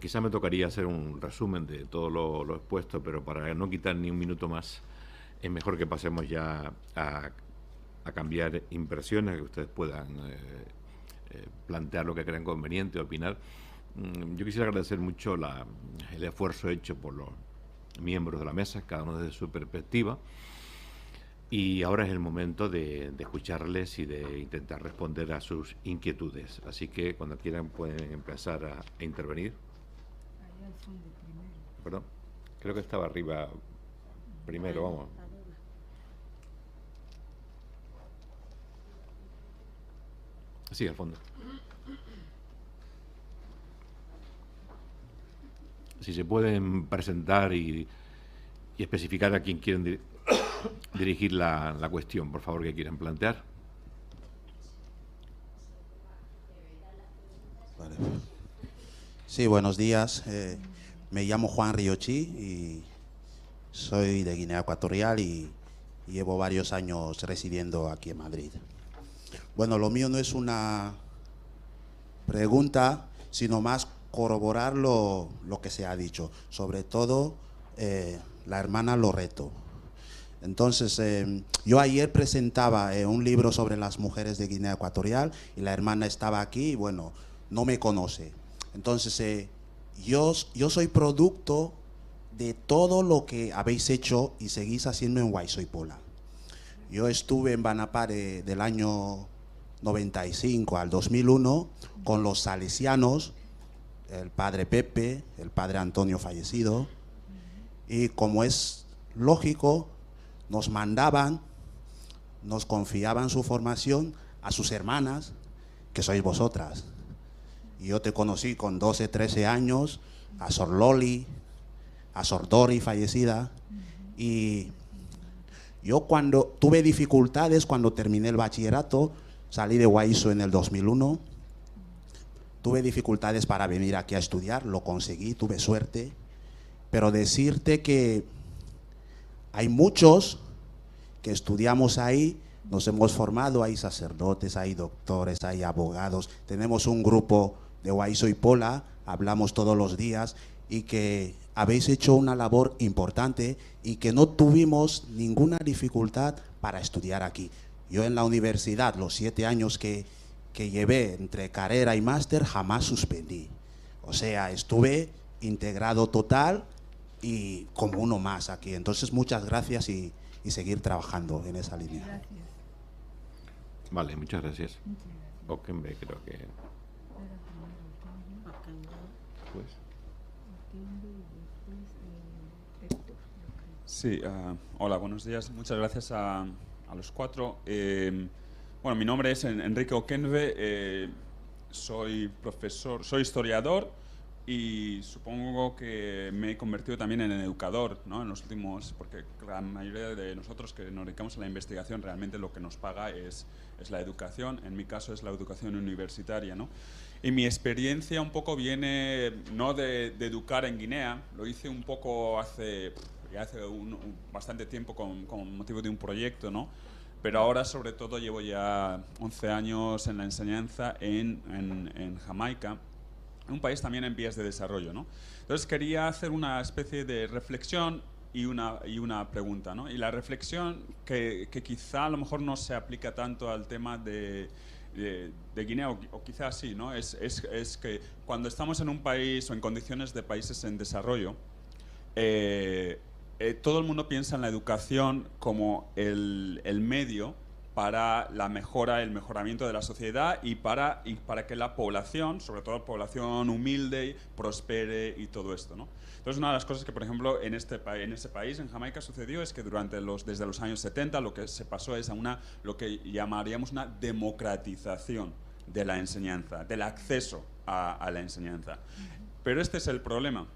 quizá me tocaría hacer un resumen de todo lo expuesto, pero para no quitar ni un minuto más, es mejor que pasemos ya a cambiar impresiones, que ustedes puedan plantear lo que crean conveniente, opinar. Yo quisiera agradecer mucho el esfuerzo hecho por los miembros de la mesa, cada uno desde su perspectiva. Y ahora es el momento de escucharles y de intentar responder a sus inquietudes. Así que cuando quieran pueden empezar a intervenir. Ahí al fondo primero. Perdón, creo que estaba arriba primero, vamos. Sí, al fondo. Si se pueden presentar y especificar a quién quieren dirigir la cuestión, por favor, que quieran plantear. Vale. Sí, buenos días. Me llamo Juan Riochi y soy de Guinea Ecuatorial y llevo varios años residiendo aquí en Madrid. Bueno, lo mío no es una pregunta, sino más corroborar lo que se ha dicho, sobre todo la hermana Loreto. Entonces, yo ayer presentaba un libro sobre las mujeres de Guinea Ecuatorial y la hermana estaba aquí y bueno, no me conoce. Entonces, yo soy producto de todo lo que habéis hecho y seguís haciendo en Huaysoipola. Yo estuve en Banapare del año 95 al 2001 con los salesianos, el padre Pepe, el padre Antonio fallecido, y como es lógico, nos mandaban, nos confiaban su formación a sus hermanas, que sois vosotras. Y yo te conocí con 12, 13 años, a Sor Loli, a Sor Dori fallecida, y yo cuando tuve dificultades, cuando terminé el bachillerato, salí de Huayso en el 2001, tuve dificultades para venir aquí a estudiar, lo conseguí, tuve suerte, pero decirte que hay muchos que estudiamos ahí, nos hemos formado, hay sacerdotes, hay doctores, hay abogados, tenemos un grupo de Huaysoipola, hablamos todos los días y que habéis hecho una labor importante y que no tuvimos ninguna dificultad para estudiar aquí. Yo en la universidad, los 7 años que llevé entre carrera y máster, jamás suspendí. O sea, estuve integrado total y como uno más aquí. Entonces, muchas gracias y seguir trabajando en esa línea. Gracias. Vale, muchas gracias. Muchas gracias. Okembe, creo que... Era primero Okembe. Pues. Okembe y después Héctor, yo creo. Sí, hola, buenos días. Muchas gracias a los 4. Bueno, mi nombre es Enrique Okembe, soy profesor, soy historiador y supongo que me he convertido también en educador, ¿no? En los últimos, porque la mayoría de nosotros que nos dedicamos a la investigación realmente lo que nos paga es la educación, en mi caso es la educación universitaria, ¿no? Y mi experiencia un poco viene no de educar en Guinea, lo hice un poco hace bastante tiempo con motivo de un proyecto, ¿no? Pero ahora sobre todo llevo ya 11 años en la enseñanza en Jamaica, un país también en vías de desarrollo, ¿no? Entonces quería hacer una especie de reflexión y una pregunta, ¿no? Y la reflexión que quizá a lo mejor no se aplica tanto al tema de Guinea, o quizás sí, ¿no? Es que cuando estamos en un país o en condiciones de países en desarrollo, todo el mundo piensa en la educación como el medio para la mejora, el mejoramiento de la sociedad y para que la población, sobre todo la población humilde, prospere y todo esto, ¿no? Entonces, una de las cosas que, por ejemplo, en ese país, en Jamaica, sucedió es que desde los años 70 lo que se pasó es a lo que llamaríamos una democratización de la enseñanza, del acceso a la enseñanza. Pero este es el problema.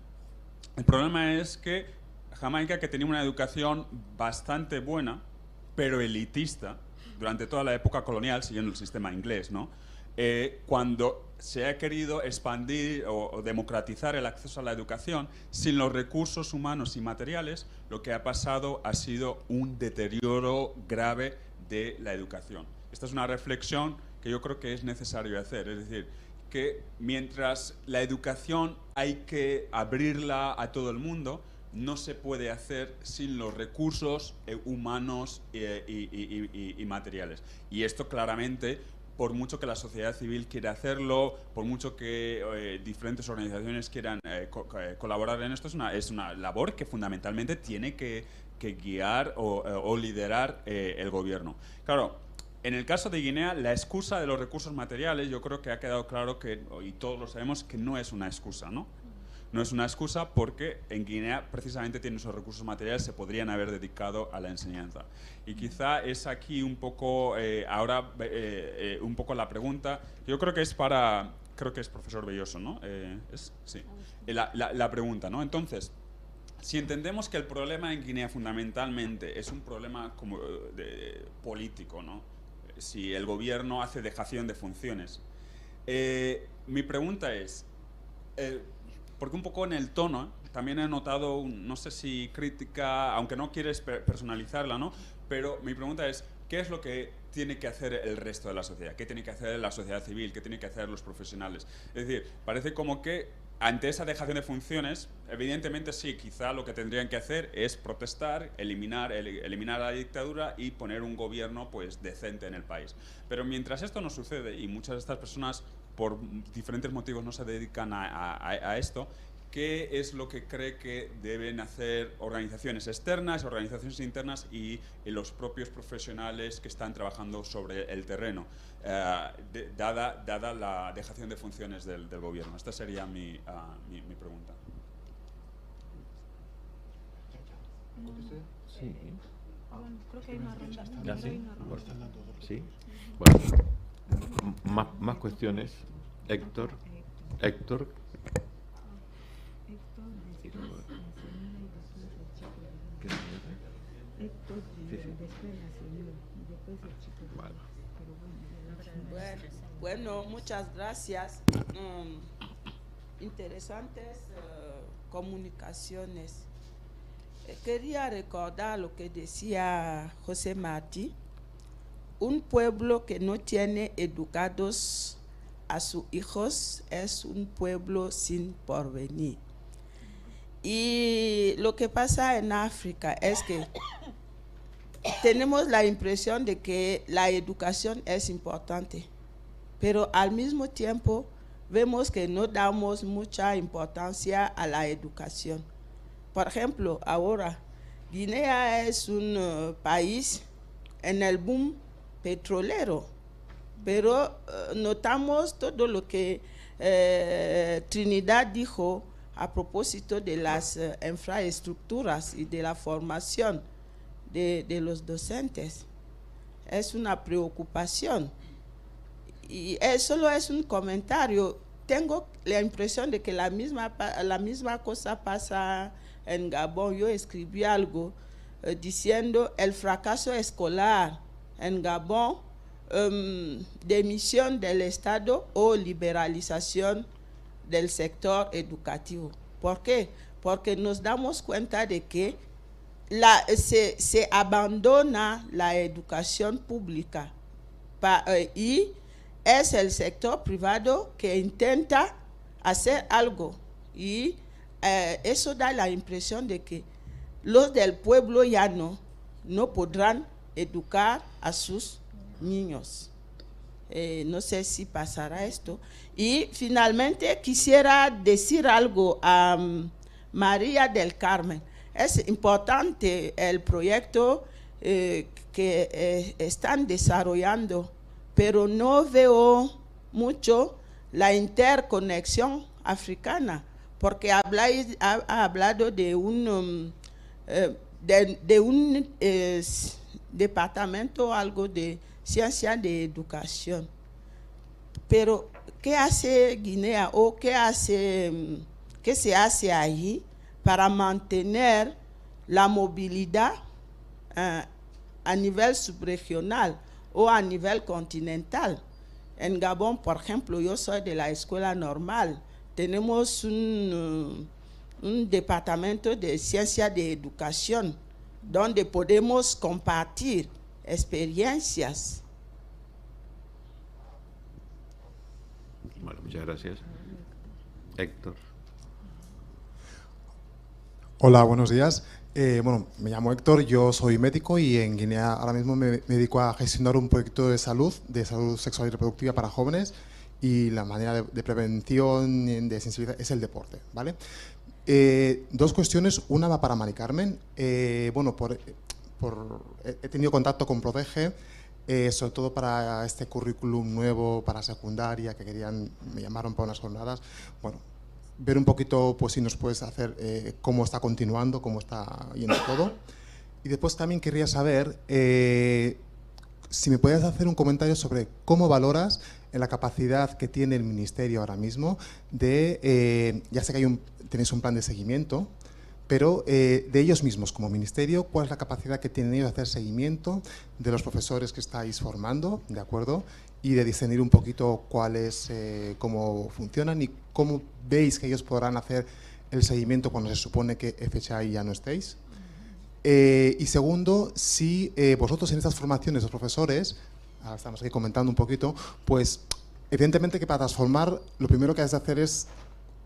El problema es que Jamaica, que tenía una educación bastante buena, pero elitista, durante toda la época colonial, siguiendo el sistema inglés, ¿no? Cuando se ha querido expandir o democratizar el acceso a la educación, sin los recursos humanos y materiales, lo que ha pasado ha sido un deterioro grave de la educación. Esta es una reflexión que yo creo que es necesario hacer, es decir, que mientras la educación hay que abrirla a todo el mundo, no se puede hacer sin los recursos humanos y materiales. Y esto claramente, por mucho que la sociedad civil quiera hacerlo, por mucho que diferentes organizaciones quieran colaborar en esto, es una labor que fundamentalmente tiene que guiar o liderar el gobierno. Claro, en el caso de Guinea, la excusa de los recursos materiales, yo creo que ha quedado claro que, y todos lo sabemos, que no es una excusa, ¿no? No es una excusa porque en Guinea precisamente tiene esos recursos materiales, se podrían haber dedicado a la enseñanza. Y quizá es aquí un poco, un poco la pregunta, yo creo que es creo que es profesor Belloso, ¿no? Sí, la pregunta, ¿no? Entonces, si entendemos que el problema en Guinea fundamentalmente es un problema como político, ¿no? Si el gobierno hace dejación de funciones, mi pregunta es, porque un poco en el tono también he notado, no sé si crítica, aunque no quieres personalizarla, ¿no? Pero mi pregunta es, ¿qué es lo que tiene que hacer el resto de la sociedad? ¿Qué tiene que hacer la sociedad civil? ¿Qué tiene que hacer los profesionales? Es decir, parece como que ante esa dejación de funciones, evidentemente sí, quizá lo que tendrían que hacer es protestar, eliminar la dictadura y poner un gobierno pues decente en el país. Pero mientras esto no sucede y muchas de estas personas por diferentes motivos no se dedican a esto, ¿qué es lo que cree que deben hacer organizaciones externas, organizaciones internas y los propios profesionales que están trabajando sobre el terreno, dada la dejación de funciones del gobierno? Esta sería mi pregunta. Sí. Bueno, creo que hay una ronda. ¿Ya sí? Hay una ronda. Sí. Bueno, más cuestiones. Héctor. Héctor, después la señora y después el chico. Héctor, después la señora y después el chico. Bueno. Pero bueno, Bueno, muchas gracias. Interesantes comunicaciones. Quería recordar lo que decía José Martí. Un pueblo que no tiene educados a sus hijos es un pueblo sin porvenir. Y lo que pasa en África es que tenemos la impresión de que la educación es importante, pero al mismo tiempo vemos que no damos mucha importancia a la educación. Por ejemplo, ahora, Guinea es un país en el boom petrolero, pero notamos todo lo que Trinidad dijo a propósito de las infraestructuras y de la formación de los docentes. Es una preocupación. Y solo es un comentario. Tengo la impresión de que la misma cosa pasa en Gabón. Yo escribí algo diciendo el fracaso escolar en Gabón, demisión del Estado o liberalización del sector educativo. ¿Por qué? Porque nos damos cuenta de que se abandona la educación pública y es el sector privado que intenta hacer algo, y eso da la impresión de que los del pueblo llano no podrán educar a sus niños. No sé si pasará esto. Y finalmente quisiera decir algo a María del Carmen. Es importante el proyecto que están desarrollando, pero no veo mucho la interconexión africana, porque ha hablado de un departamento, algo de ciencia de educación. Pero, ¿qué hace Guinea o qué se hace allí para mantener la movilidad a nivel subregional o a nivel continental? En Gabón, por ejemplo, yo soy de la escuela normal. Tenemos un departamento de ciencia de educación donde podemos compartir experiencias. Vale, muchas gracias. Héctor. Hola, buenos días. Bueno, me llamo Héctor, yo soy médico y en Guinea ahora mismo me dedico a gestionar un proyecto de salud sexual y reproductiva para jóvenes, y la manera de prevención, de sensibilidad, es el deporte, ¿vale? Dos cuestiones, una va para Mari Carmen. Bueno, he tenido contacto con Protege, sobre todo para este currículum nuevo para secundaria que me llamaron para unas jornadas. Bueno, ver un poquito, pues si nos puedes hacer cómo está continuando, cómo está yendo todo. Y después también querría saber si me puedes hacer un comentario sobre cómo valoras la capacidad que tiene el Ministerio ahora mismo de, ya sé que tenéis un plan de seguimiento, pero de ellos mismos como Ministerio, ¿cuál es la capacidad que tienen ellos de hacer seguimiento de los profesores que estáis formando, ¿de acuerdo? Y de discernir un poquito cómo funcionan y cómo veis que ellos podrán hacer el seguimiento cuando se supone que FHI ya no estéis. Y segundo, si vosotros en estas formaciones de los profesores, ahora estamos aquí comentando un poquito, pues evidentemente que para transformar lo primero que has de hacer es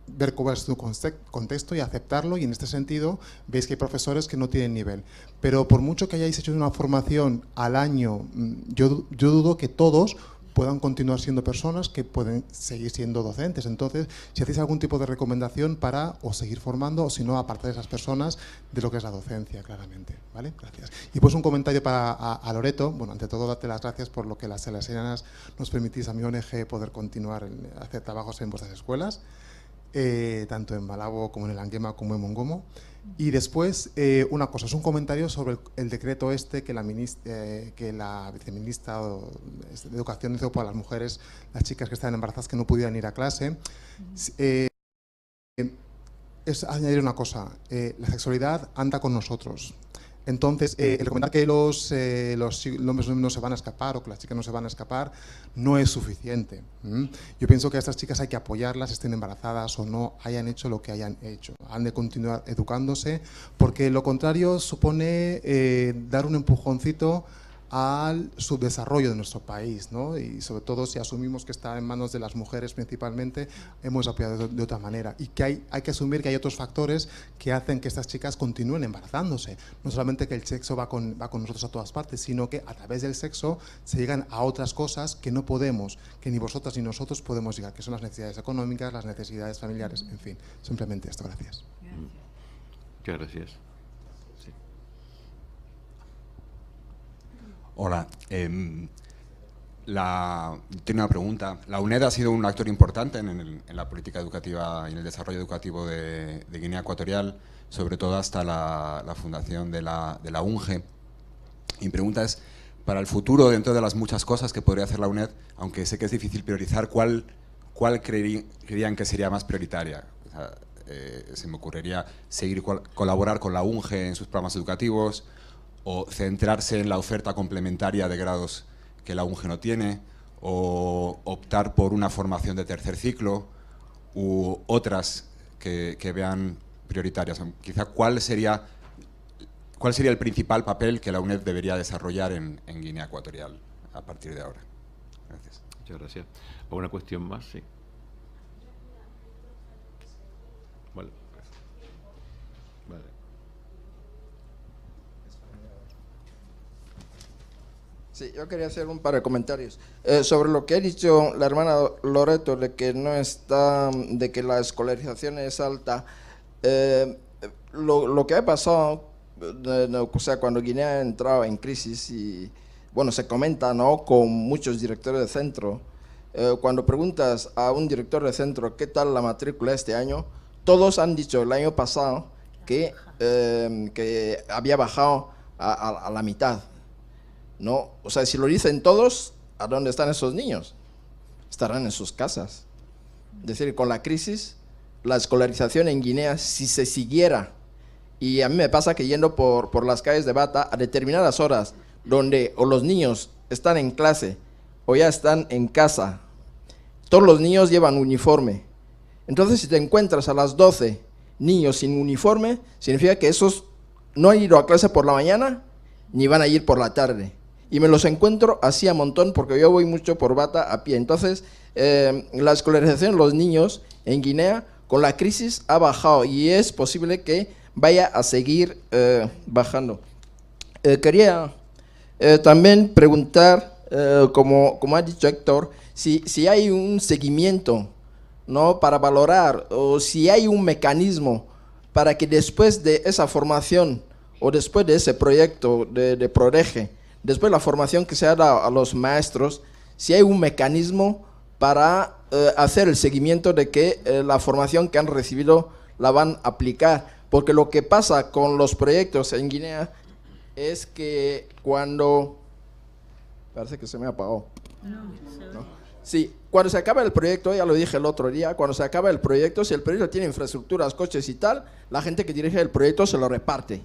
ver cuál es tu contexto y aceptarlo, y en este sentido veis que hay profesores que no tienen nivel. Pero por mucho que hayáis hecho una formación al año, yo dudo que todos puedan continuar siendo personas que pueden seguir siendo docentes. Entonces, si hacéis algún tipo de recomendación para o seguir formando, o si no, apartar a esas personas de lo que es la docencia, claramente. ¿Vale? Gracias. Y pues un comentario a Loreto. Bueno, ante todo, darte las gracias por lo que las salesianas nos permitís a mi ONG poder continuar hacer trabajos en vuestras escuelas, tanto en Malabo como en el Anguema como en Mongomo. Y después, una cosa, es un comentario sobre el decreto que la viceministra de Educación hizo para las mujeres, las chicas que estaban embarazadas que no pudieran ir a clase. Es añadir una cosa, la sexualidad anda con nosotros. Entonces, el recomendar que los hombres no se van a escapar o que las chicas no se van a escapar no es suficiente. Yo pienso que a estas chicas hay que apoyarlas, estén embarazadas o no, hayan hecho lo que hayan hecho. Han de continuar educándose, porque lo contrario supone dar un empujoncito al subdesarrollo de nuestro país, ¿no? Y sobre todo si asumimos que está en manos de las mujeres principalmente, hemos apoyado de otra manera, y que hay que asumir que hay otros factores que hacen que estas chicas continúen embarazándose. No solamente que el sexo va con nosotros a todas partes, sino que a través del sexo se llegan a otras cosas que no podemos, que ni vosotras ni nosotros podemos llegar, que son las necesidades económicas, las necesidades familiares, en fin, simplemente esto. Gracias. Muchas gracias. Hola, tengo una pregunta. La UNED ha sido un actor importante en la política educativa y en el desarrollo educativo de Guinea Ecuatorial, sobre todo hasta la fundación de la UNGE. Mi pregunta es, para el futuro, dentro de las muchas cosas que podría hacer la UNED, aunque sé que es difícil priorizar, ¿cuál creerían que sería más prioritaria? O sea, se me ocurriría colaborar con la UNGE en sus programas educativos, o centrarse en la oferta complementaria de grados que la UNGE no tiene, o optar por una formación de tercer ciclo, u otras que vean prioritarias. Quizá ¿cuál sería el principal papel que la UNED debería desarrollar en Guinea Ecuatorial a partir de ahora? Gracias. Muchas gracias. ¿Alguna cuestión más? Sí. Vale. Vale. Sí, yo quería hacer un par de comentarios sobre lo que ha dicho la hermana Loreto de que de que la escolarización es alta. Lo que ha pasado, o sea, cuando Guinea entraba en crisis, y bueno, se comenta, ¿no?, con muchos directores de centro, cuando preguntas a un director de centro qué tal la matrícula este año, todos han dicho el año pasado que había bajado a la mitad. ¿No? O sea, si lo dicen todos, ¿a dónde están esos niños? Estarán en sus casas. Es decir, con la crisis, la escolarización en Guinea, si se siguiera, y a mí me pasa que yendo por las calles de Bata a determinadas horas, donde o los niños están en clase o ya están en casa, todos los niños llevan uniforme. Entonces, si te encuentras a las 12 niños sin uniforme, significa que esos no han ido a clase por la mañana ni van a ir por la tarde. Y me los encuentro así a montón porque yo voy mucho por Bata a pie. Entonces, la escolarización de los niños en Guinea con la crisis ha bajado y es posible que vaya a seguir bajando. Quería también preguntar, como ha dicho Héctor, si hay un seguimiento, ¿no?, para valorar, o si hay un mecanismo para que después de esa formación o después de ese proyecto de Prodeje, después de la formación que se ha dado a los maestros, si hay un mecanismo para hacer el seguimiento de que la formación que han recibido la van a aplicar. Porque lo que pasa con los proyectos en Guinea es que cuando... Parece que se me apagó. ¿No? Sí, cuando se acaba el proyecto, ya lo dije el otro día, cuando se acaba el proyecto, si el proyecto tiene infraestructuras, coches y tal, la gente que dirige el proyecto se lo reparte.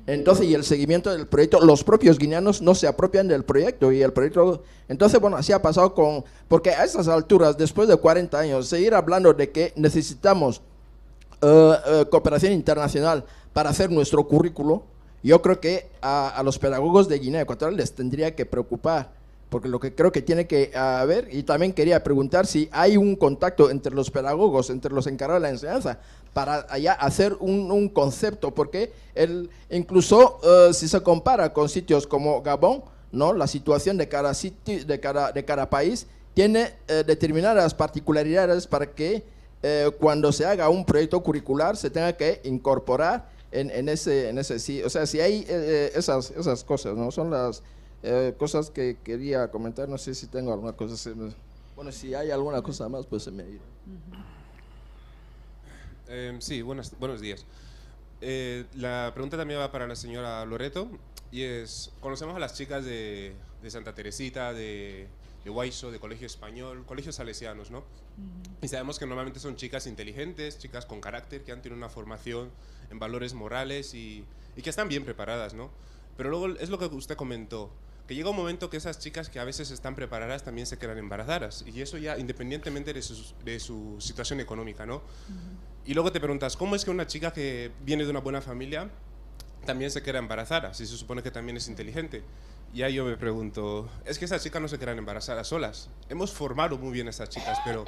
Entonces, y el seguimiento del proyecto, los propios guineanos no se apropian del proyecto y el proyecto... Entonces, bueno, así ha pasado con... Porque a estas alturas, después de 40 años, seguir hablando de que necesitamos cooperación internacional para hacer nuestro currículo, yo creo que a los pedagogos de Guinea Ecuatorial les tendría que preocupar, porque lo que creo que tiene que haber, y también quería preguntar si hay un contacto entre los pedagogos, entre los encargados de la enseñanza, para allá hacer un concepto, porque incluso si se compara con sitios como Gabón, ¿no?, la situación de cada sitio, de cada país tiene determinadas particularidades para que cuando se haga un proyecto curricular se tenga que incorporar en ese o sea, si hay esas cosas, ¿no? Son las cosas que quería comentar. No sé si tengo alguna cosa. Bueno, si hay alguna cosa más, pues se me irá. Sí, buenos días. La pregunta también va para la señora Loreto, y es, conocemos a las chicas de Santa Teresita, de Huayso, de Colegio Español, colegios salesianos, ¿no? Y sabemos que normalmente son chicas inteligentes, chicas con carácter, que han tenido una formación en valores morales y que están bien preparadas, ¿no? Pero luego es lo que usted comentó, que llega un momento que esas chicas que a veces están preparadas también se quedan embarazadas, y eso ya independientemente de su situación económica, ¿no? Y luego te preguntas, ¿cómo es que una chica que viene de una buena familia también se queda embarazada, si se supone que también es inteligente? Y ahí yo me pregunto, es que esas chicas no se quedan embarazadas solas. Hemos formado muy bien a estas chicas, pero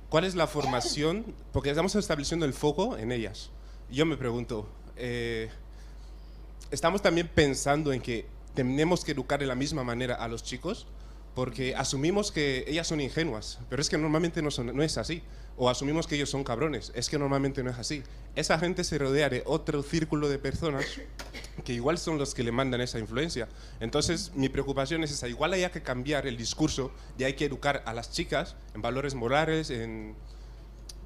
¿cuál es la formación? Porque estamos estableciendo el foco en ellas. Y yo me pregunto, ¿estamos también pensando en que tenemos que educar de la misma manera a los chicos? Porque asumimos que ellas son ingenuas, pero es que normalmente no es así. O asumimos que ellos son cabrones, es que normalmente no es así. Esa gente se rodea de otro círculo de personas que igual son los que le mandan esa influencia. Entonces, mi preocupación es esa. Igual hay que cambiar el discurso y hay que educar a las chicas en valores morales, en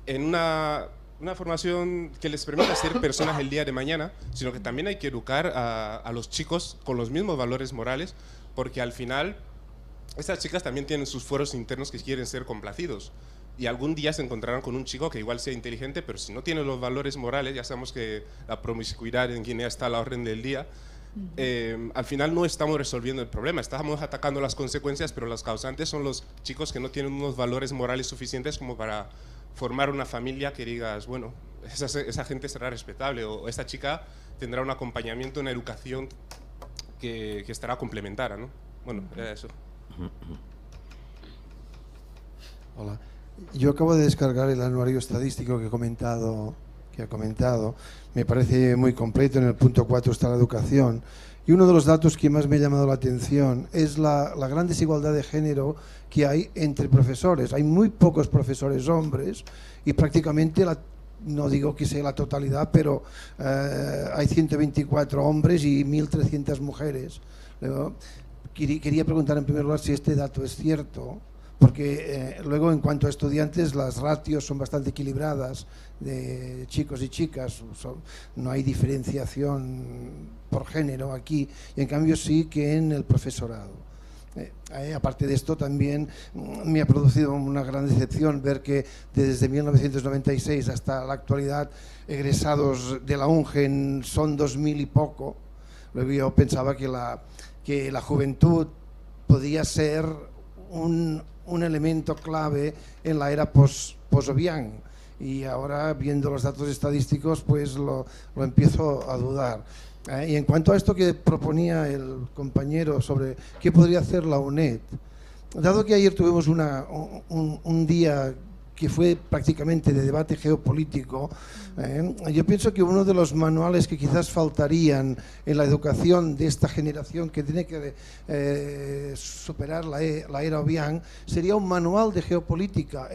una formación que les permita ser personas el día de mañana, sino que también hay que educar a los chicos con los mismos valores morales, porque al final estas chicas también tienen sus fueros internos que quieren ser complacidos. Y algún día se encontrarán con un chico que igual sea inteligente, pero si no tiene los valores morales, ya sabemos que la promiscuidad en Guinea está a la orden del día, al final no estamos resolviendo el problema, estamos atacando las consecuencias, pero los causantes son los chicos que no tienen unos valores morales suficientes como para formar una familia que digas, bueno, esa gente será respetable, o esta chica tendrá un acompañamiento, una educación que estará complementada, ¿no? Bueno, era eso. Hola. Yo acabo de descargar el anuario estadístico que ha comentado. Me parece muy completo. En el punto 4 está la educación. Y uno de los datos que más me ha llamado la atención es la gran desigualdad de género que hay entre profesores. Hay muy pocos profesores hombres y prácticamente, no digo que sea la totalidad, pero hay 124 hombres y 1.300 mujeres. Quería preguntar en primer lugar si este dato es cierto, porque luego en cuanto a estudiantes las ratios son bastante equilibradas de chicos y chicas, no hay diferenciación por género aquí, y en cambio sí que en el profesorado. Aparte de esto, también me ha producido una gran decepción ver que desde 1996 hasta la actualidad egresados de la UNGE son 2.000 y poco. Luego yo pensaba que la juventud podía ser un elemento clave en la era post-Obiang, y ahora viendo los datos estadísticos pues lo empiezo a dudar. Y en cuanto a esto que proponía el compañero sobre qué podría hacer la UNED, dado que ayer tuvimos un día que fue prácticamente de debate geopolítico, yo pienso que uno de los manuales que quizás faltarían en la educación de esta generación que tiene que superar la era Obiang sería un manual de geopolítica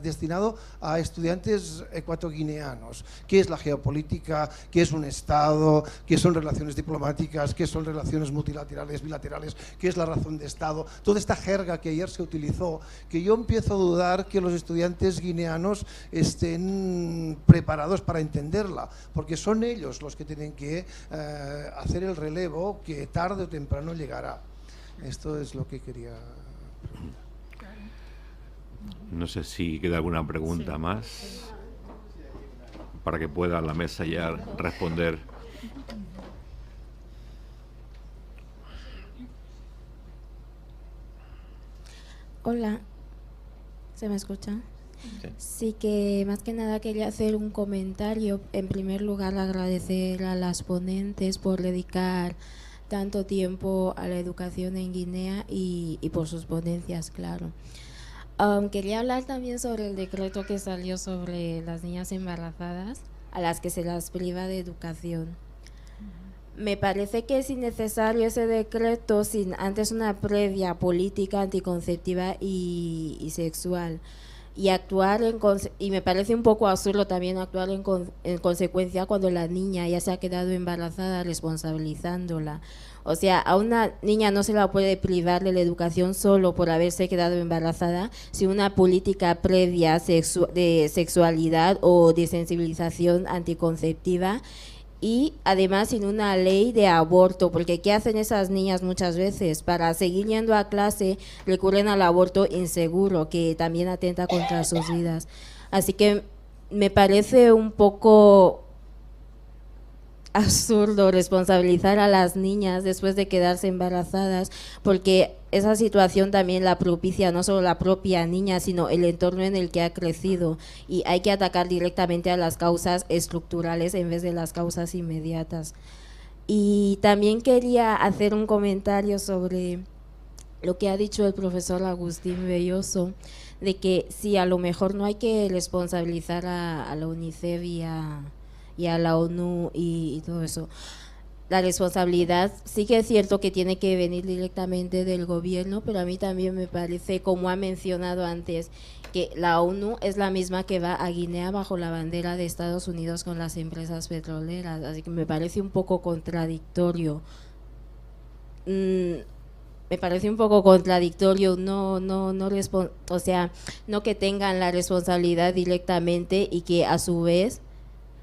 destinado a estudiantes ecuatoguineanos. ¿Qué es la geopolítica? ¿Qué es un Estado? ¿Qué son relaciones diplomáticas? ¿Qué son relaciones multilaterales, bilaterales? ¿Qué es la razón de Estado? Toda esta jerga que ayer se utilizó, que yo empiezo a dudar que los estudiantes guineanos estén preparados para entenderla, porque son ellos los que tienen que hacer el relevo que tarde o temprano llegará. Esto es lo que quería preguntar. No sé si queda alguna pregunta más para que pueda la mesa ya responder. Hola, ¿se me escucha? Sí, que más que nada quería hacer un comentario. En primer lugar, agradecer a las ponentes por dedicar tanto tiempo a la educación en Guinea y por sus ponencias, claro. Quería hablar también sobre el decreto que salió sobre las niñas embarazadas a las que se las priva de educación. Me parece que es innecesario ese decreto sin antes una previa política anticonceptiva y sexual. Y actuar y me parece un poco absurdo también actuar en consecuencia cuando la niña ya se ha quedado embarazada, responsabilizándola. O sea, a una niña no se la puede privar de la educación solo por haberse quedado embarazada sin una política previa de sexualidad o de sensibilización anticonceptiva. Y además sin una ley de aborto, porque ¿qué hacen esas niñas muchas veces? Para seguir yendo a clase recurren al aborto inseguro, que también atenta contra sus vidas. Así que me parece un poco absurdo responsabilizar a las niñas después de quedarse embarazadas, porque esa situación también la propicia no solo la propia niña, sino el entorno en el que ha crecido, y hay que atacar directamente a las causas estructurales en vez de las causas inmediatas. Y también quería hacer un comentario sobre lo que ha dicho el profesor Agustín Belloso, de que sí, a lo mejor no hay que responsabilizar a la UNICEF y a la ONU y todo eso. La responsabilidad sí que es cierto que tiene que venir directamente del gobierno, pero a mí también me parece, como ha mencionado antes, que la ONU es la misma que va a Guinea bajo la bandera de Estados Unidos con las empresas petroleras, así que me parece un poco contradictorio. Me parece un poco contradictorio o sea, no que tengan la responsabilidad directamente y que a su vez,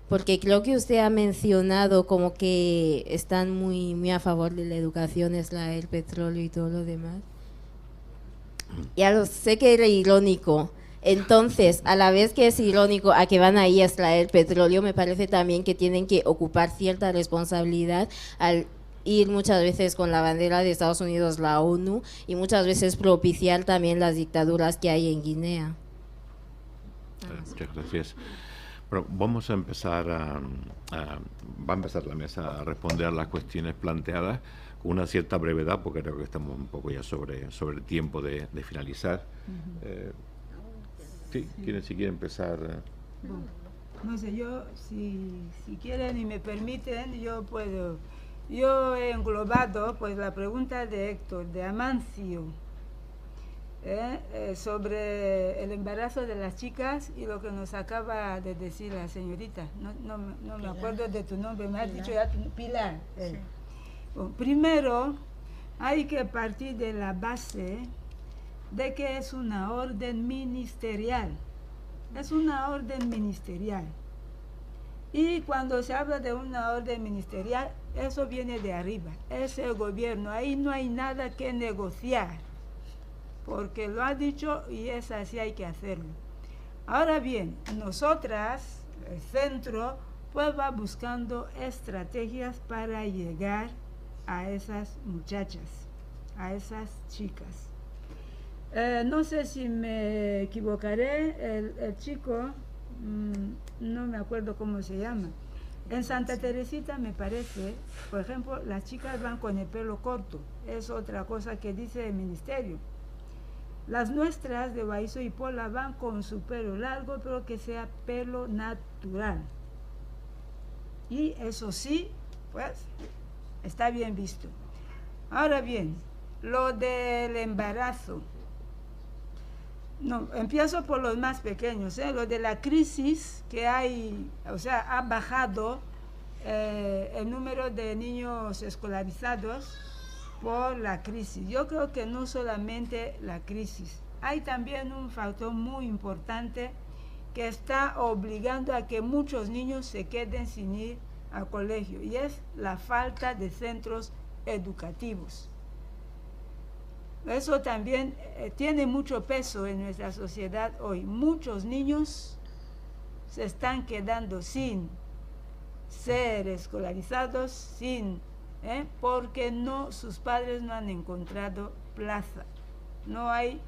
porque creo que usted ha mencionado como que están muy a favor de la educación, el petróleo y todo lo demás. Ya lo sé que era irónico. Entonces, a la vez que es irónico a que van ahí a extraer petróleo, me parece también que tienen que ocupar cierta responsabilidad al ir muchas veces con la bandera de Estados Unidos, la ONU, y muchas veces propiciar también las dictaduras que hay en Guinea. Muchas gracias. Bueno, vamos a empezar va a empezar la mesa a responder a las cuestiones planteadas con una cierta brevedad, porque creo que estamos un poco ya sobre el tiempo de finalizar. Sí, si quiere empezar. Bueno, no sé, yo, si quieren y me permiten, yo puedo. Yo he englobado pues la pregunta de Héctor, de Amancio, sobre el embarazo de las chicas y lo que nos acaba de decir la señorita. No me acuerdo de tu nombre, me has dicho ya Pilar. Sí. Bueno, primero, hay que partir de la base de que es una orden ministerial. Es una orden ministerial. Y cuando se habla de una orden ministerial, eso viene de arriba, es el gobierno. Ahí no hay nada que negociar, porque lo ha dicho y es así, hay que hacerlo. Ahora bien, nosotras, el centro, pues va buscando estrategias para llegar a esas muchachas, a esas chicas. No sé si me equivocaré, el chico, no me acuerdo cómo se llama. En Santa Teresita me parece, por ejemplo, las chicas van con el pelo corto, es otra cosa que dice el ministerio. Las nuestras de Guayzo y Pola van con su pelo largo, pero que sea pelo natural. Y eso sí, pues, está bien visto. Ahora bien, lo del embarazo. No, empiezo por los más pequeños, lo de la crisis que hay, o sea, ha bajado el número de niños escolarizados por la crisis. Yo creo que no solamente la crisis, hay también un factor muy importante que está obligando a que muchos niños se queden sin ir al colegio, y es la falta de centros educativos. Eso también tiene mucho peso en nuestra sociedad hoy. Muchos niños se están quedando sin ser escolarizados, porque sus padres no han encontrado plaza. No hay,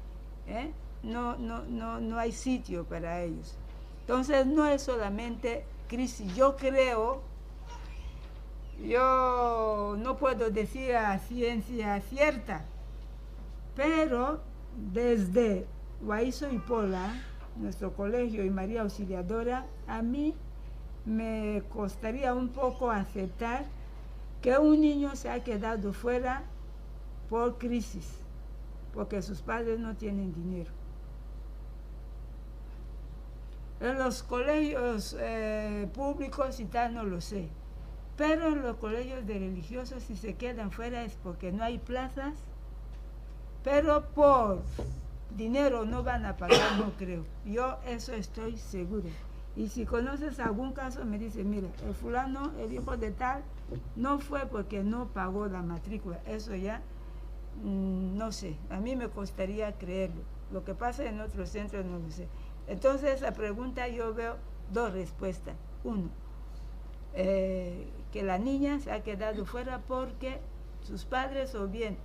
no hay sitio para ellos. Entonces no es solamente crisis. Yo no puedo decir a ciencia cierta, pero desde Guayzo y Pola, nuestro colegio y María Auxiliadora, a mí me costaría un poco aceptar que un niño se ha quedado fuera por crisis, porque sus padres no tienen dinero. En los colegios públicos y tal no lo sé, pero en los colegios de religiosos, si se quedan fuera es porque no hay plazas, pero por dinero no van a pagar, no creo. Yo eso estoy seguro. Y si conoces algún caso, me dice, mira, el fulano, el hijo de tal, no fue porque no pagó la matrícula. Eso ya, no sé, a mí me costaría creerlo. Lo que pasa en otros centros no lo sé. Entonces, esa pregunta yo veo dos respuestas. Uno, que la niña se ha quedado fuera porque sus padres o bien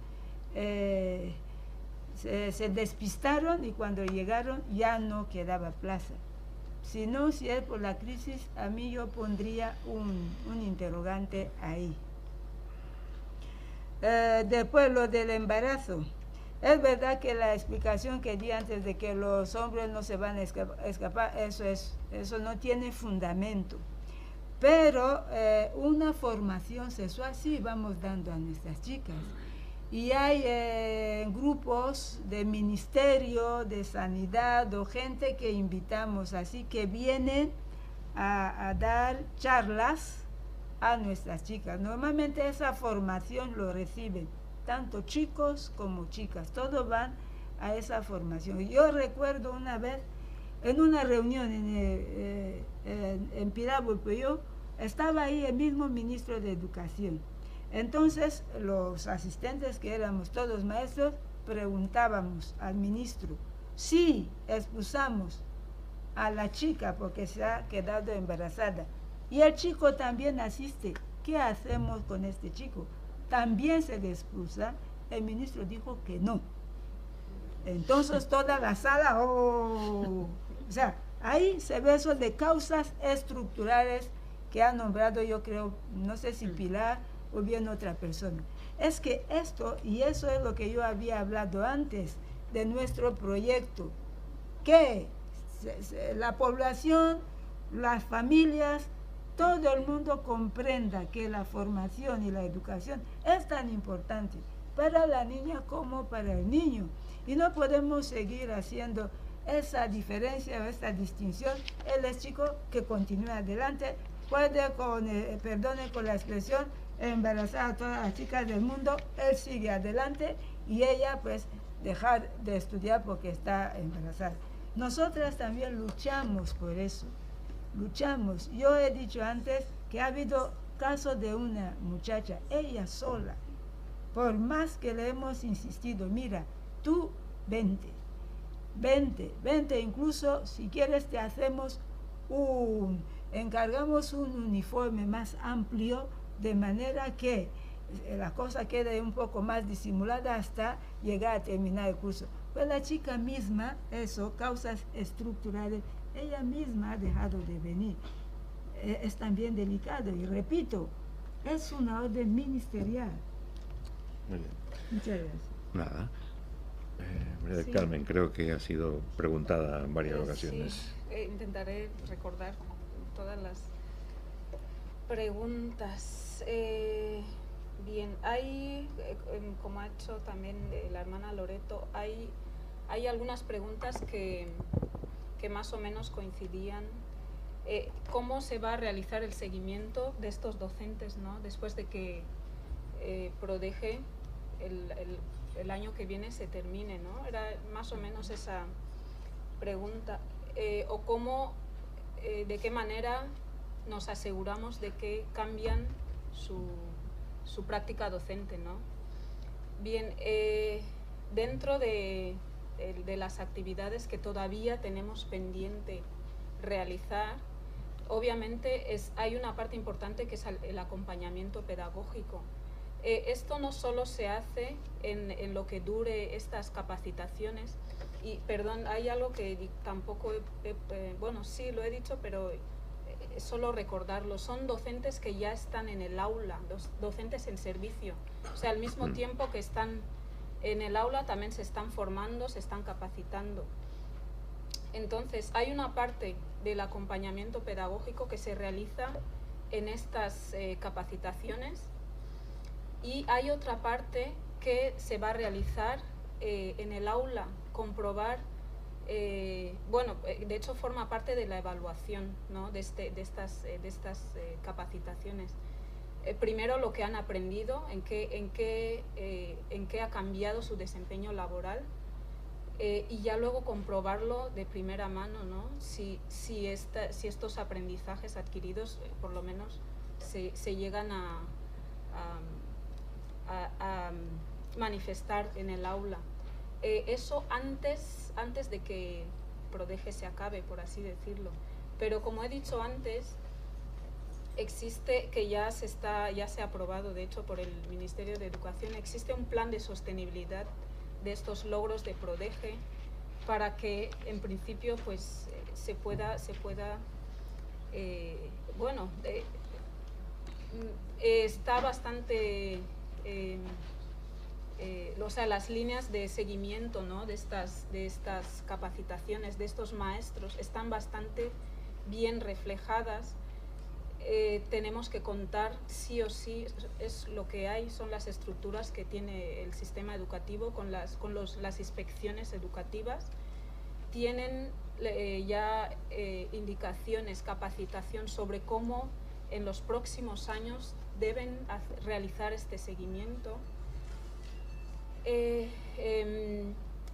se despistaron y cuando llegaron ya no quedaba plaza. Si no, si es por la crisis, a mí yo pondría un interrogante ahí. Después lo del embarazo. Es verdad que la explicación que di antes de que los hombres no se van a escapar, eso no tiene fundamento. Pero una formación sexual sí vamos dando a nuestras chicas. Y hay grupos de ministerio, de sanidad, o gente que invitamos así, que vienen a dar charlas a nuestras chicas. Normalmente esa formación lo reciben tanto chicos como chicas, todos van a esa formación. Yo recuerdo una vez en una reunión en Pirapulpuyú, estaba ahí el mismo ministro de Educación. Entonces los asistentes, que éramos todos maestros, preguntábamos al ministro si expulsamos a la chica porque se ha quedado embarazada y el chico también asiste, ¿qué hacemos con este chico? ¿También se le expulsa? El ministro dijo que no. Entonces toda la sala, o sea, ahí se ve eso de causas estructurales que ha nombrado, yo creo, no sé si Pilar o bien otra persona. Es que esto, y eso es lo que yo había hablado antes de nuestro proyecto, que la población, las familias, todo el mundo comprenda que la formación y la educación es tan importante para la niña como para el niño. Y no podemos seguir haciendo esa diferencia o esta distinción. Él es chico, que continúe adelante, puede, perdone con la expresión, embarazar a todas las chicas del mundo, él sigue adelante y ella pues dejar de estudiar porque está embarazada. Nosotras también luchamos por eso, luchamos. Yo he dicho antes que ha habido caso de una muchacha, ella sola, por más que le hemos insistido, mira, tú vente, incluso si quieres te hacemos encargamos un uniforme más amplio, de manera que la cosa quede un poco más disimulada hasta llegar a terminar el curso. Pues la chica misma, eso, causas estructurales, ella misma ha dejado de venir. Es también delicado, y repito, es una orden ministerial. Muy bien. Muchas gracias. Nada. María del Sí. Carmen, creo que ha sido preguntada en varias ocasiones. Sí, intentaré recordar todas las preguntas. Bien, hay, como ha hecho también la hermana Loreto, hay algunas preguntas que más o menos coincidían. ¿Cómo se va a realizar el seguimiento de estos docentes, ¿no? Después de que Prodeje el año que viene se termine, ¿no? Era más o menos esa pregunta. O cómo, de qué manera nos aseguramos de que cambian su práctica docente, ¿no? Bien, dentro de las actividades que todavía tenemos pendiente realizar, obviamente hay una parte importante que es el acompañamiento pedagógico. Esto no solo se hace en lo que dure estas capacitaciones, y perdón, hay algo que tampoco, bueno, sí lo he dicho, pero solo recordarlo, son docentes que ya están en el aula, docentes en servicio, o sea, al mismo tiempo que están en el aula también se están formando, se están capacitando. Entonces, hay una parte del acompañamiento pedagógico que se realiza en estas capacitaciones, y hay otra parte que se va a realizar en el aula, comprobar, bueno, de hecho forma parte de la evaluación, ¿no? de estas capacitaciones. Primero lo que han aprendido, en qué ha cambiado su desempeño laboral, y ya luego comprobarlo de primera mano, ¿no? Si estos aprendizajes adquiridos por lo menos se llegan a manifestar en el aula. Eso antes de que Prodeje se acabe, por así decirlo. Pero como he dicho antes, existe, que ya se ha aprobado de hecho por el Ministerio de Educación, existe un plan de sostenibilidad de estos logros de Prodeje para que en principio pues se pueda bueno, está bastante o sea, las líneas de seguimiento, ¿no? de estas capacitaciones de estos maestros están bastante bien reflejadas. Tenemos que contar sí o sí, es lo que hay, son las estructuras que tiene el sistema educativo con las inspecciones educativas. Tienen ya indicaciones, capacitación sobre cómo en los próximos años deben realizar este seguimiento.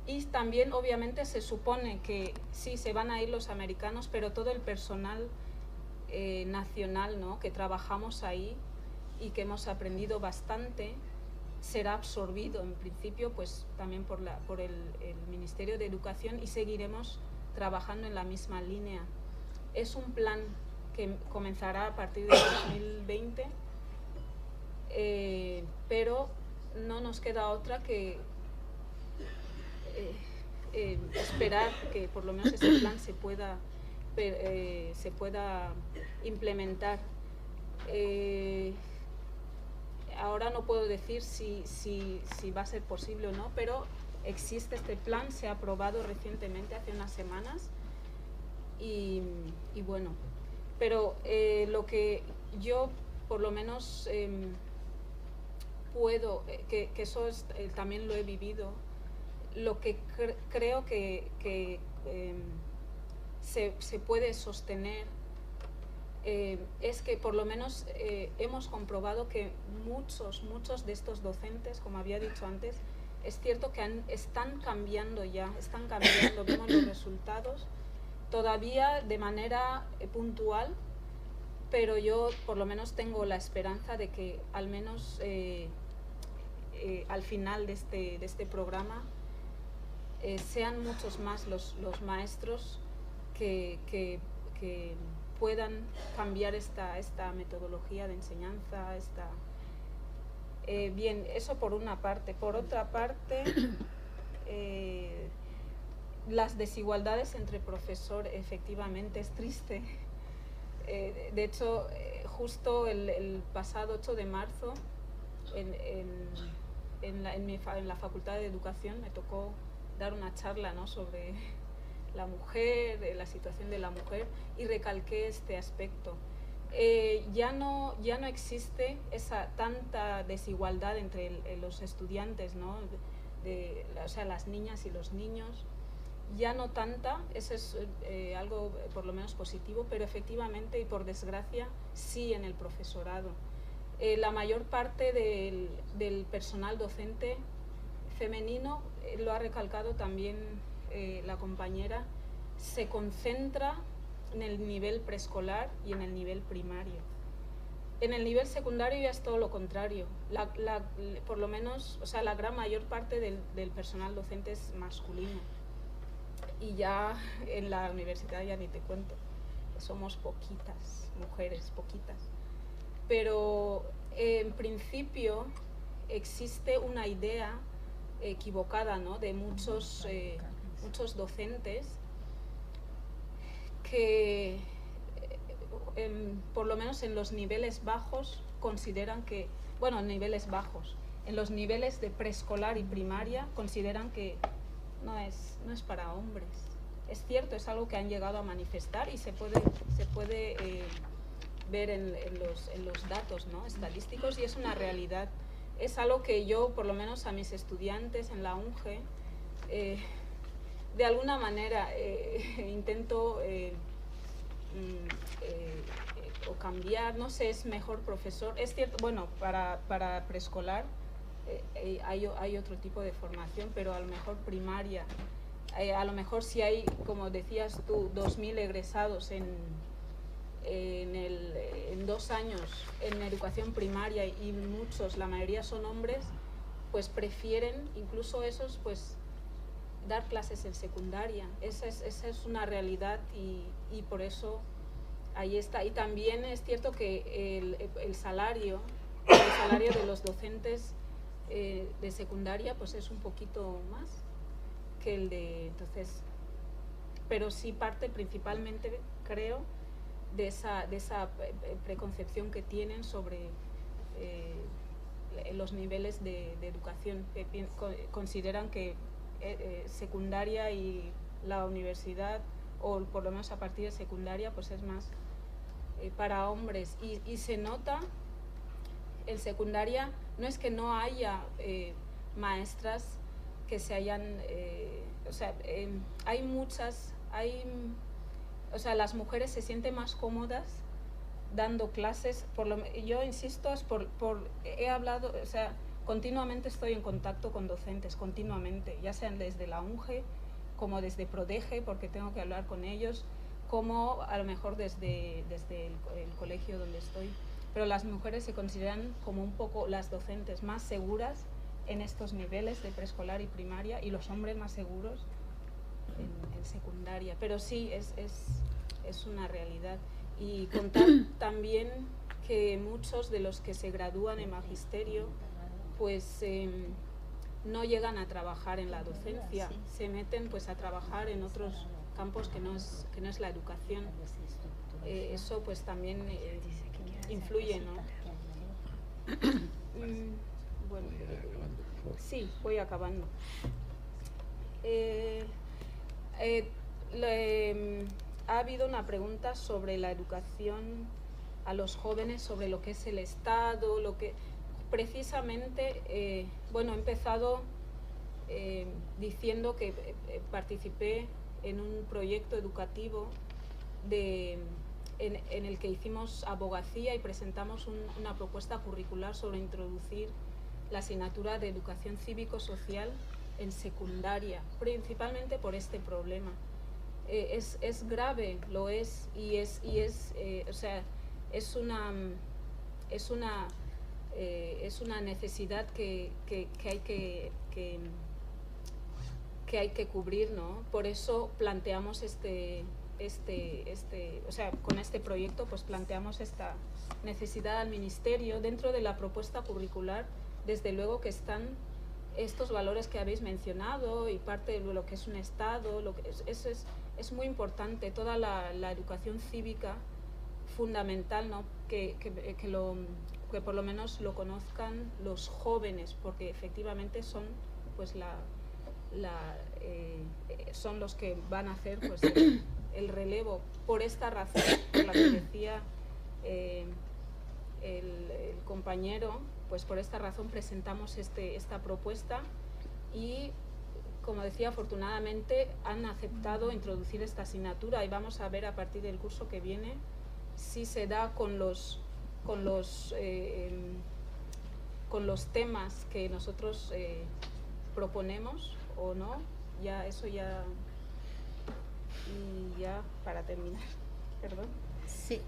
Y también obviamente se supone que sí, se van a ir los americanos, pero todo el personal nacional, ¿no? que trabajamos ahí y que hemos aprendido bastante, será absorbido en principio pues también por el Ministerio de Educación, y seguiremos trabajando en la misma línea. Es un plan que comenzará a partir de 2020, pero no nos queda otra que esperar que por lo menos ese plan se pueda implementar. Ahora no puedo decir si va a ser posible o no, pero existe este plan, se ha aprobado recientemente, hace unas semanas, y bueno, pero lo que yo por lo menos puedo, que eso también lo he vivido, lo que creo que se puede sostener es que por lo menos hemos comprobado que muchos de estos docentes, como había dicho antes, es cierto que están cambiando, vemos los resultados, todavía de manera puntual, pero yo por lo menos tengo la esperanza de que al menos al final de este programa sean muchos más los maestros que puedan cambiar esta metodología de enseñanza. Bien, eso por una parte. Por otra parte, las desigualdades entre profesores, efectivamente, es triste. De hecho, justo el pasado 8 de marzo, en la Facultad de Educación me tocó dar una charla, ¿no?, sobre la mujer, la situación de la mujer, y recalqué este aspecto. Ya no existe esa tanta desigualdad entre los estudiantes, ¿no?, o sea, las niñas y los niños, ya no tanta. Eso es algo por lo menos positivo, pero efectivamente y por desgracia sí en el profesorado. La mayor parte del personal docente femenino, lo ha recalcado también la compañera, se concentra en el nivel preescolar y en el nivel primario. En el nivel secundario ya es todo lo contrario. Por lo menos, o sea, la gran mayor parte del personal docente es masculino. Y ya en la universidad ya ni te cuento, somos poquitas mujeres, poquitas. Pero en principio existe una idea equivocada, ¿no?, de muchos docentes que por lo menos en los niveles bajos consideran que, bueno, en niveles bajos, en los niveles de preescolar y primaria consideran que no es para hombres. Es cierto, es algo que han llegado a manifestar y se puede ver en los datos, ¿no?, estadísticos, y es una realidad. Es algo que yo, por lo menos a mis estudiantes en la UNGE, de alguna manera intento o cambiar, no sé, es mejor profesor. Es cierto, bueno, para preescolar hay otro tipo de formación, pero a lo mejor primaria, a lo mejor si hay, como decías tú, 2000 egresados en 2 años en educación primaria y muchos, la mayoría son hombres, pues prefieren, incluso esos, pues dar clases en secundaria. Esa es una realidad y por eso ahí está. Y también es cierto que el salario de los docentes de secundaria pues es un poquito más que el de, entonces, pero sí parte principalmente, creo, de esa preconcepción que tienen sobre los niveles de educación, que consideran que secundaria y la universidad, o por lo menos a partir de secundaria, pues es más para hombres. Y se nota en secundaria, no es que no haya maestras que se hayan, o sea, hay muchas, o sea, las mujeres se sienten más cómodas dando clases. Yo insisto, he hablado, o sea, continuamente estoy en contacto con docentes, continuamente, ya sean desde la UNGE, como desde PRODEGE, porque tengo que hablar con ellos, como a lo mejor desde el colegio donde estoy. Pero las mujeres se consideran como un poco las docentes más seguras en estos niveles de preescolar y primaria, y los hombres más seguros en secundaria. Pero sí, es una realidad. Y contar también que muchos de los que se gradúan en magisterio pues no llegan a trabajar en la docencia, se meten pues a trabajar en otros campos que no es la educación. Eso pues también influye, ¿no? Bueno, sí, voy acabando. Ha habido una pregunta sobre la educación a los jóvenes, sobre lo que es el Estado, precisamente, bueno, he empezado diciendo que participé en un proyecto educativo en el que hicimos abogacía y presentamos una propuesta curricular sobre introducir la asignatura de educación cívico-social en secundaria, principalmente por este problema. Es grave, lo es, o sea, es una necesidad que hay que cubrir, ¿no? Por eso planteamos o sea, con este proyecto pues planteamos esta necesidad al Ministerio. Dentro de la propuesta curricular, desde luego que están estos valores que habéis mencionado y parte de lo que es un Estado, es muy importante, toda la educación cívica fundamental, ¿no? Que por lo menos lo conozcan los jóvenes, porque efectivamente son pues son los que van a hacer pues, el relevo. Por esta razón, por la que decía el compañero, pues por esta razón presentamos esta propuesta y, como decía, afortunadamente han aceptado introducir esta asignatura y vamos a ver a partir del curso que viene si se da con los temas que nosotros proponemos o no. Ya eso ya. Y ya para terminar, perdón. Sí.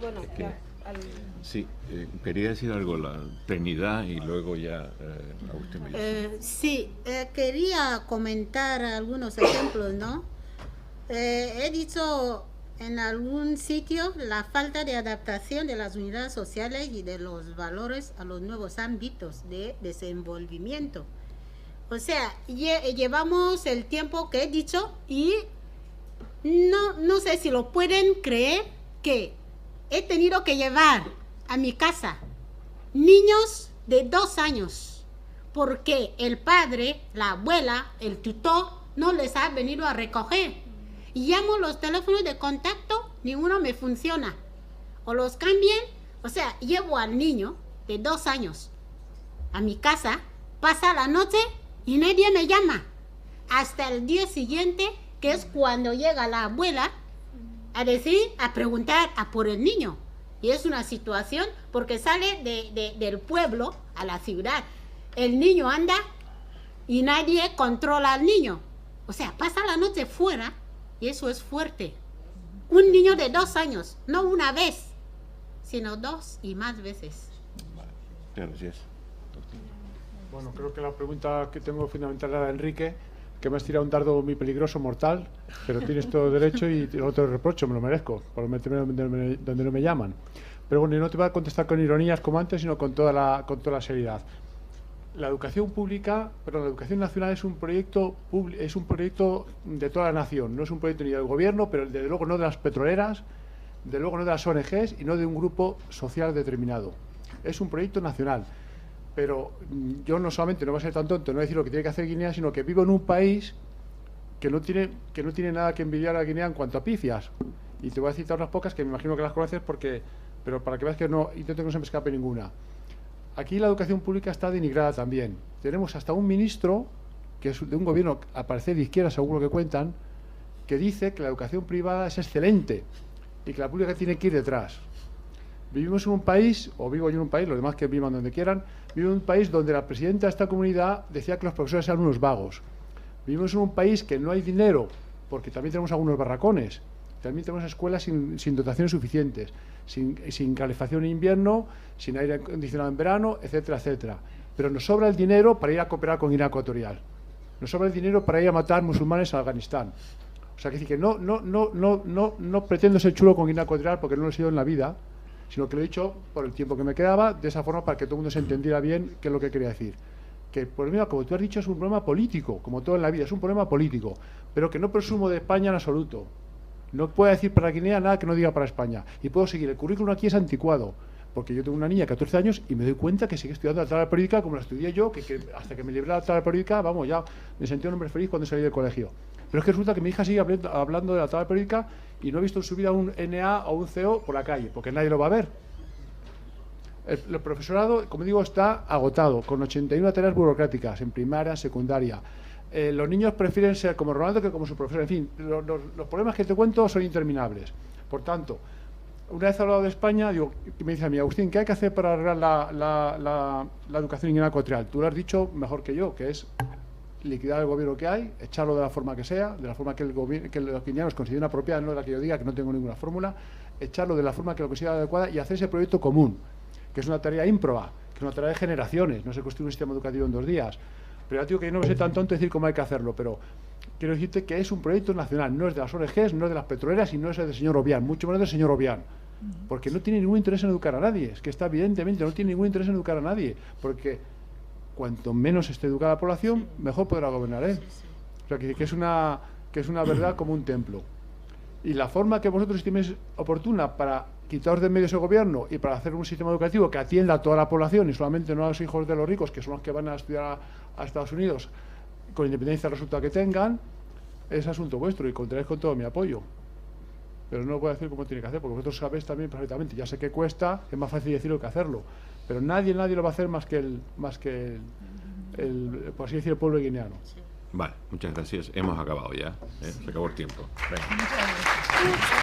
Bueno, ya. Sí, quería decir algo, la Trinidad, y luego ya Agustín me dice. Sí, quería comentar algunos ejemplos, ¿no? He dicho en algún sitio la falta de adaptación de las unidades sociales y de los valores a los nuevos ámbitos de desenvolvimiento. O sea, llevamos el tiempo que he dicho y no sé si lo pueden creer que he tenido que llevar a mi casa niños de 2 años porque el padre, la abuela, el tutor no les ha venido a recoger. Llamo los teléfonos de contacto, ninguno me funciona. O los cambian, o sea, llevo al niño de 2 años a mi casa, pasa la noche y nadie me llama. Hasta el día siguiente, que es cuando llega la abuela a preguntar por el niño. Y es una situación porque sale del pueblo a la ciudad. El niño anda y nadie controla al niño. O sea, pasa la noche fuera y eso es fuerte. Un niño de 2 años, no una vez, sino 2 y más veces. Gracias. Bueno, creo que la pregunta que tengo fundamental era de Enrique, que me has tirado un dardo muy peligroso, mortal, pero tienes todo derecho y no te lo reprocho, me lo merezco, por meterme donde no me llaman. Pero bueno, yo no te voy a contestar con ironías como antes, sino con toda la seriedad. La educación pública, la educación nacional es un proyecto de toda la nación, no es un proyecto ni del gobierno, pero desde luego no de las petroleras, desde luego no de las ONGs y no de un grupo social determinado. Es un proyecto nacional. Pero yo no solamente no voy a ser tan tonto, no voy a decir lo que tiene que hacer Guinea, sino que vivo en un país que no tiene nada que envidiar a Guinea en cuanto a pifias. Y te voy a citar unas pocas que me imagino que las conoces pero para que veas que intento que no se me escape ninguna. Aquí la educación pública está denigrada también. Tenemos hasta un ministro, que es de un gobierno, al parecer de izquierda, según lo que cuentan, que dice que la educación privada es excelente y que la pública tiene que ir detrás. Vivimos en un país, o vivo yo en un país, los demás que vivan donde quieran, vivo en un país donde la presidenta de esta comunidad decía que los profesores eran unos vagos. Vivimos en un país que no hay dinero, porque también tenemos algunos barracones, también tenemos escuelas sin dotaciones suficientes, sin calefacción en invierno, sin aire acondicionado en verano, etcétera, etcétera. Pero nos sobra el dinero para ir a cooperar con Guinea Ecuatorial. Nos sobra el dinero para ir a matar musulmanes a Afganistán. O sea, que decir que no pretendo ser chulo con Guinea Ecuatorial porque no lo he sido en la vida, sino que lo he dicho por el tiempo que me quedaba, de esa forma para que todo el mundo se entendiera bien qué es lo que quería decir. Que el problema, como tú has dicho, es un problema político, como todo en la vida, es un problema político, pero que no presumo de España en absoluto. No puedo decir para Guinea nada que no diga para España. Y puedo seguir, el currículum aquí es anticuado, porque yo tengo una niña de 14 años y me doy cuenta que sigue estudiando la tabla periódica como la estudié yo, que hasta que me libré de la tabla periódica, vamos, ya me sentí un hombre feliz cuando salí del colegio. Pero es que resulta que mi hija sigue hablando de la tabla periódica y no he visto en su vida un NA o un CO por la calle, porque nadie lo va a ver. El profesorado, como digo, está agotado, con 81 tareas burocráticas en primaria, secundaria. Los niños prefieren ser como Ronaldo que como su profesor. En fin, los problemas que te cuento son interminables. Por tanto, una vez hablado de España, digo, me dice a mí, Agustín, ¿qué hay que hacer para arreglar la educación en Guinea Ecuatorial? Tú lo has dicho mejor que yo, que es liquidar el gobierno que hay, echarlo de la forma que sea, de la forma que los guineanos consideren apropiada, no de la que yo diga, que no tengo ninguna fórmula, echarlo de la forma que lo considera adecuada y hacer ese proyecto común, que es una tarea ímproba, que es una tarea de generaciones, no se construye un sistema educativo en 2 días. Pero ya digo que yo no soy tan tonto decir cómo hay que hacerlo, pero quiero decirte que es un proyecto nacional, no es de las ONGs, no es de las petroleras y no es del señor Obiang, mucho menos del señor Obiang, porque no tiene ningún interés en educar a nadie, es que está evidentemente, no tiene ningún interés en educar a nadie, porque cuanto menos esté educada la población, mejor podrá gobernar él. O sea, que es una verdad como un templo. Y la forma que vosotros estiméis oportuna para quitaros de medio ese gobierno y para hacer un sistema educativo que atienda a toda la población y solamente no a los hijos de los ricos, que son los que van a estudiar a Estados Unidos, con independencia del resultado que tengan, es asunto vuestro y contaréis con todo mi apoyo. Pero no os voy a decir cómo tiene que hacer, porque vosotros sabéis también perfectamente. Ya sé que cuesta, es más fácil decirlo que hacerlo, pero nadie lo va a hacer más que el por así decir, el pueblo guineano. Vale, muchas gracias. Hemos acabado ya. Se acabó el tiempo. Venga.